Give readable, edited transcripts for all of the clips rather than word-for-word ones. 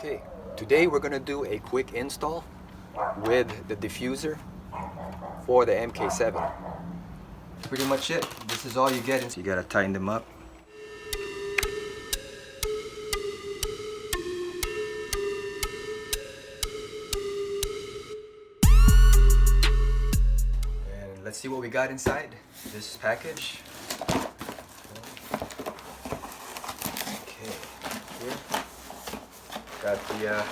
Okay, today we're gonna do a quick install with the diffuser for the MK7. That's pretty much it. This is all you get. So you gotta tighten them up. And let's see what we got inside this package. Okay, here. Got the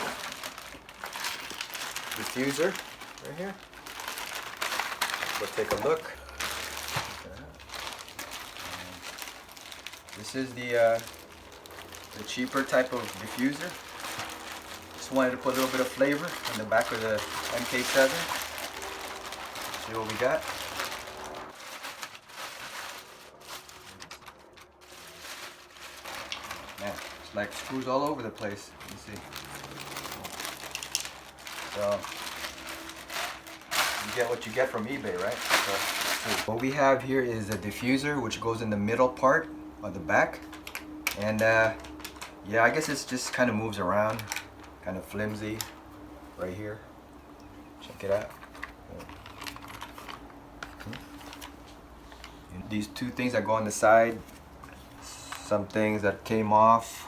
diffuser right here. Let's take a look. This is the cheaper type of diffuser. Just wanted to put a little bit of flavor in the back of the MK7. See what we got. Man, it's like screws all over the place. Let me see. So you get what you get from eBay, right? So what we have here is a diffuser which goes in the middle part on the back, and yeah, I guess it just kind of moves around, kind of flimsy right here. Check it out. And these two things that go on the side, some things that came off,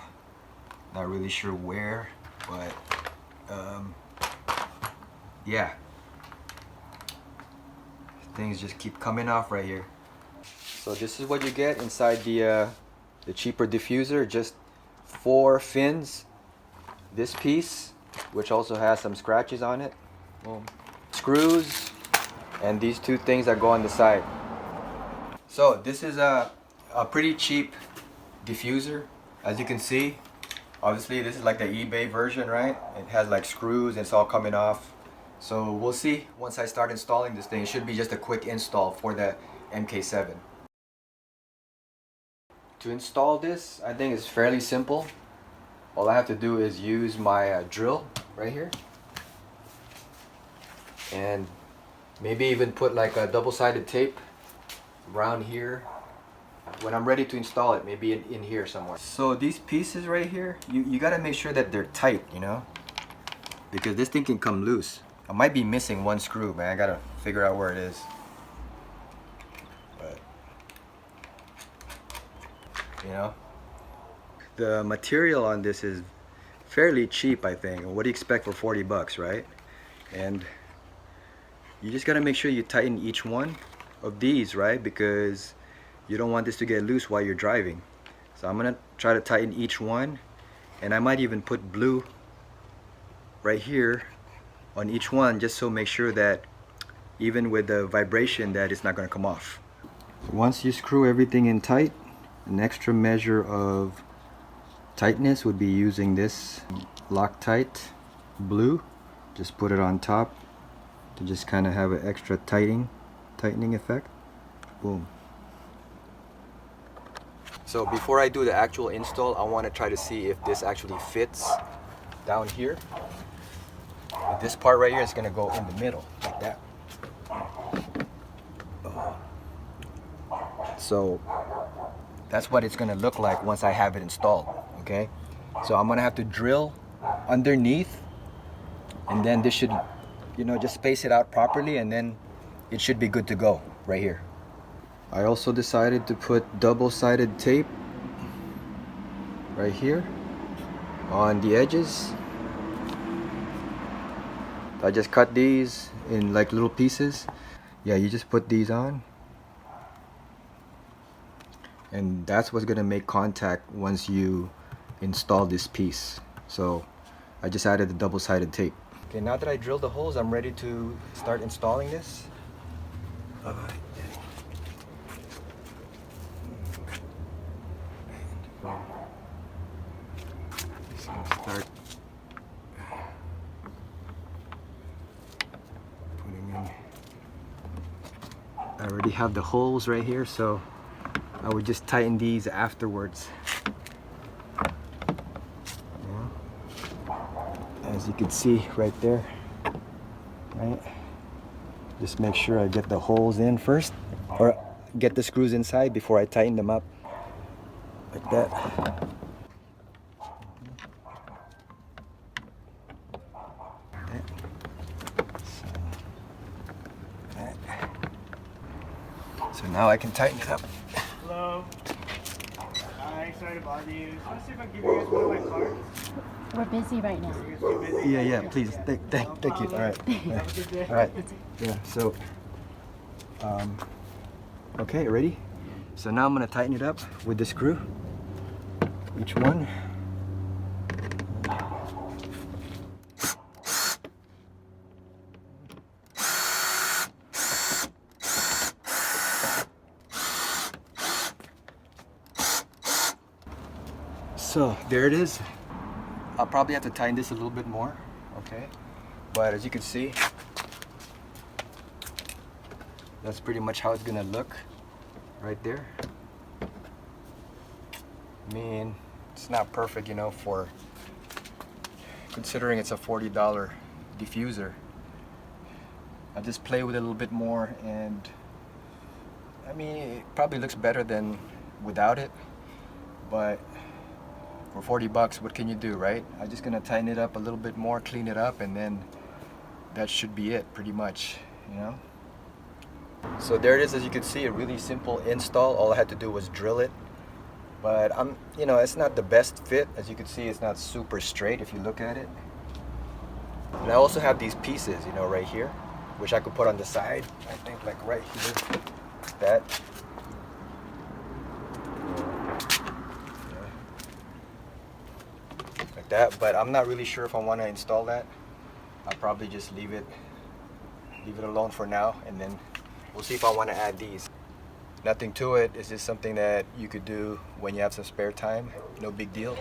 not really sure where, but yeah, things just keep coming off right here. So this is what you get inside the cheaper diffuser. Just 4 fins. This piece, which also has some scratches on it. Boom. Screws, and these 2 things that go on the side. So this is a pretty cheap diffuser, as you can see. Obviously this is like the eBay version, right? It has like screws and it's all coming off. So we'll see once I start installing this thing. It should be just a quick install for the MK7. To install this, I think it's fairly simple. All I have to do is use my drill right here, and maybe even put like a double-sided tape around here when I'm ready to install it, maybe in here somewhere. So these pieces right here, you gotta make sure that they're tight, you know, because this thing can come loose. I might be missing 1 screw, man. I gotta figure out where it is. But you know, the material on this is fairly cheap, I think. What do you expect for 40 bucks, right? And you just gotta make sure you tighten each one of these, right? Because you don't want this to get loose while you're driving. So I'm gonna try to tighten each one, and I might even put blue right here on each one, just so make sure that even with the vibration that it's not gonna come off. Once you screw everything in tight, an extra measure of tightness would be using this Loctite blue. Just put it on top to just kind of have an extra tightening effect. Boom. So before I do the actual install, I want to try to see if this actually fits down here. This part right here is going to go in the middle like that. So that's what it's going to look like once I have it installed. Okay, so I'm going to have to drill underneath, and then this should, you know, just space it out properly, and then it should be good to go right here. I also decided to put double-sided tape right here on the edges. I just cut these in like little pieces. Yeah, you just put these on, and that's what's gonna make contact once you install this piece. So I just added the double-sided tape. Okay, now that I drilled the holes, I'm ready to start installing this. Just gonna start putting in. I already have the holes right here, so I would just tighten these afterwards. Yeah. As you can see right there, right? Just make sure I get the holes in first, or get the screws inside before I tighten them up, like that. So now I can tighten it up. Hello. Hi, sorry to bother you. Just want to see if I can give you guys one of my cards. We're busy right now. You guys too busy? Yeah, please. Thank you. All right. Have a good day. All right. Yeah, so, okay, ready? So now I'm gonna tighten it up with the screw. Each one. So there it is. I'll probably have to tighten this a little bit more, okay? But as you can see, that's pretty much how it's gonna look right there. I mean, it's not perfect, you know, for considering it's a $40 diffuser. I just play with it a little bit more, and I mean, it probably looks better than without it, but for 40 bucks, what can you do, right? I'm just gonna tighten it up a little bit more, clean it up, and then that should be it, pretty much, you know? So there it is, as you can see, a really simple install. All I had to do was drill it. But you know, it's not the best fit. As you can see, it's not super straight if you look at it. And I also have these pieces, you know, right here, which I could put on the side. I think like right here, like that. Like that, but I'm not really sure if I want to install that. I'll probably just leave it alone for now, and then we'll see if I want to add these. Nothing to it. It's just something that you could do when you have some spare time. No big deal.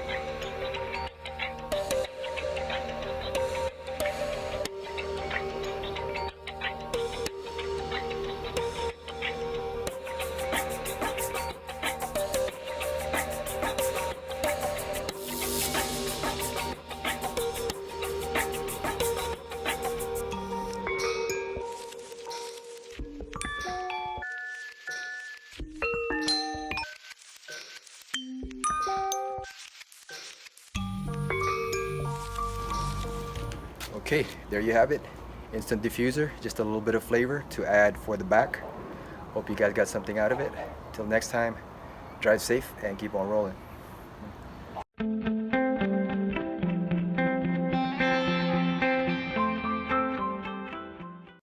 Okay, there you have it. Instant diffuser, just a little bit of flavor to add for the back. Hope you guys got something out of it. Till next time, drive safe and keep on rolling.